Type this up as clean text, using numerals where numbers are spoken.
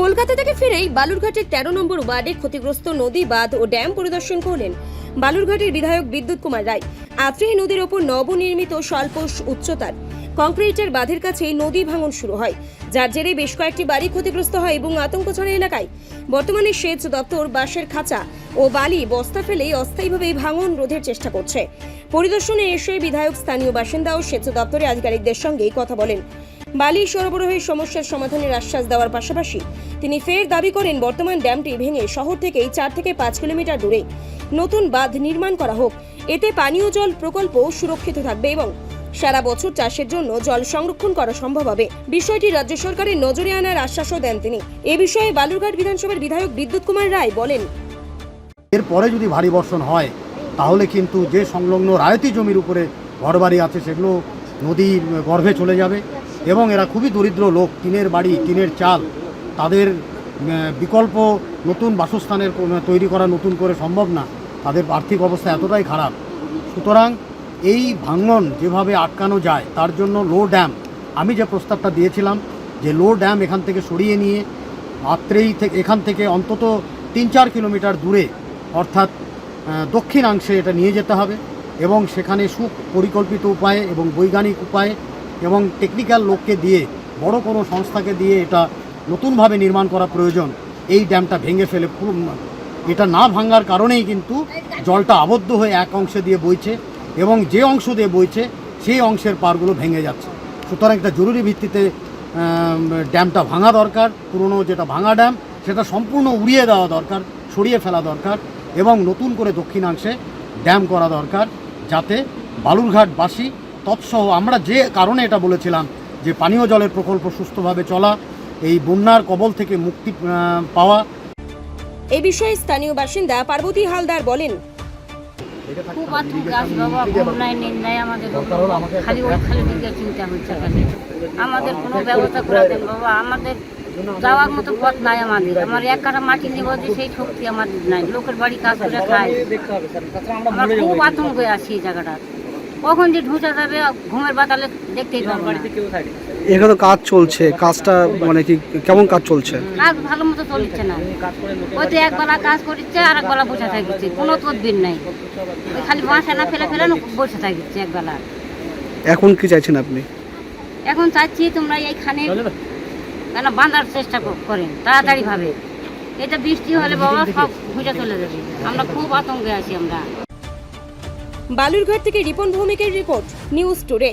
কলকাতা থেকে ফিরেই বালুরঘাটের ১৩ নম্বর ওয়ার্ডে ক্ষতিগ্রস্ত নদী, বাঁধ ও ড্যাম পরিদর্শন করলেন বালুরঘাটের বিধায়ক বিদ্যুৎ কুমার রায়। আত্রেই নদীর ওপর নবনির্মিত স্বল্প উচ্চতার কংক্রিটের বাঁধের কাছেই নদী ভাঙন শুরু হয়, যার জেরে বেশ কয়েকটি বাড়ি ক্ষতিগ্রস্ত হয় এবং আতঙ্ক ছড়ে এলাকায়। বর্তমানে সেচ দপ্তর বাঁশের খাঁচা ও বালি বস্তা ফেলে অস্থায়ীভাবে ভাঙন রোধের চেষ্টা করছে। পরিদর্শনে এসে বিধায়ক স্থানীয় বাসিন্দা ও সেচ দপ্তরের আধিকারিকদের সঙ্গে কথা বলেন। বালি সরবরাহের সমস্যার সমাধানের আশ্বাস দেওয়ার পাশাপাশি তিনি ফের দাবি করেন বর্তমান ড্যামটি ভেঙে শহর থেকেই ৪ থেকে ৫ কিলোমিটার দূরে নতুন বাঁধ নির্মাণ করা হোক। এতে পানীয় জল প্রকল্প সুরক্ষিত থাকবে এবং সারা বছর চাষের জন্য জল সংরক্ষণ করা সম্ভব হবে। বিষয়টি রাজ্য সরকারের নজরে আনার আশ্বাসও দেন তিনি। এ বিষয়ে বালুরঘাট বিধানসভার বিধায়ক বিদ্যুৎ কুমার রায় বলেন, এরপরে যদি ভারী বর্ষণ হয় তাহলে কিন্তু যে সংলগ্ন রায়তি জমির উপরে ঘরবাড়ি আছে সেগুলো নদীর গর্ভে চলে যাবে এবং এরা খুবই দরিদ্র লোক, টিনের বাড়ি, টিনের চাল, তাদের বিকল্প নতুন বাসস্থানের তৈরি করা নতুন করে সম্ভব না, তাদের আর্থিক অবস্থা এতটাই খারাপ। সুতরাং এই ভাঙন যেভাবে আটকানো যায় তার জন্য লো ড্যাম, আমি যে প্রস্তাবটা দিয়েছিলাম যে লো ড্যাম এখান থেকে সরিয়ে নিয়ে আত্রেই থেকে এখান থেকে অন্তত ৩-৪ কিলোমিটার দূরে অর্থাৎ দক্ষিণাংশে এটা নিয়ে যেতে হবে এবং সেখানে সুপরিকল্পিত উপায়ে এবং বৈজ্ঞানিক উপায়ে এবং টেকনিক্যাল লোককে দিয়ে, বড় কোনো সংস্থাকে দিয়ে এটা নতুনভাবে নির্মাণ করা প্রয়োজন। এই ড্যামটা ভেঙে ফেলে এটা না ভাঙার কারণেই কিন্তু জলটা আবদ্ধ হয়ে এক অংশে দিয়ে বইছে এবং যে অংশ দিয়ে বইছে সেই অংশের পাড়গুলো ভেঙে যাচ্ছে। সুতরাং একটা জরুরি ভিত্তিতে ড্যামটা ভাঙা দরকার, পুরনো যেটা ভাঙা ড্যাম সেটা সম্পূর্ণ উড়িয়ে দেওয়া দরকার, সরিয়ে ফেলা দরকার এবং নতুন করে দক্ষিণাংশে ড্যাম করা দরকার, যাতে বালুরঘাটবাসী তৎসহ আমরা যে কারণে এটা বলেছিলাম যে পানীয় জলের প্রকল্প সুস্থভাবে চলা, এই বন্যার কবল থেকে মুক্তি পাওয়া। এই বিষয়ে স্থানীয় বাসিন্দা পার্বতী হালদার বলেন, খুব আতঙ্ক আছে বাবা, বন্যায় নিন্দায় আমাদের খালি দিকে চিন্তা হচ্ছে। আমাদের কোনো ব্যবস্থা করে দেন বাবা, আমাদের যাওয়ার মতো পথ নাই। আমার এক কাঠা মাটি নিব যে সেই শক্তি আমাদের নাই, লোকের বাড়ি কাজ করে খাই। আমার খুব আতঙ্ক হয়ে আছে এই জায়গাটা, কখন যে ঢুকে যাবে ঘুমের বাতালে দেখতেই পাবো না। এখানে তো কাজ চলছে, কাজটা মানে কি কেমন কাজ চলছে? কাজ ভালো মতো চলছে না, ওই তো একবেলা কাজ করছে আর একবেলা বসে থাকছে, কোনো তদবির নাই, খালি বাঁশ না ফেলে ফেলে বসে থাকছে একবেলা। এখন কি চাইছেন আপনি? এখন চাচ্ছি তোমরা এইখানে কেন বাঁধার চেষ্টা করেন তাড়াতাড়ি ভাবে, এটা বৃষ্টি হলে বাবা সব ঘুরে চলে যাবে। আমরা খুব আতঙ্কে আছি আমরা। বালুরঘাট থেকে রিপন ভৌমিকের রিপোর্ট, নিউজ টুডে।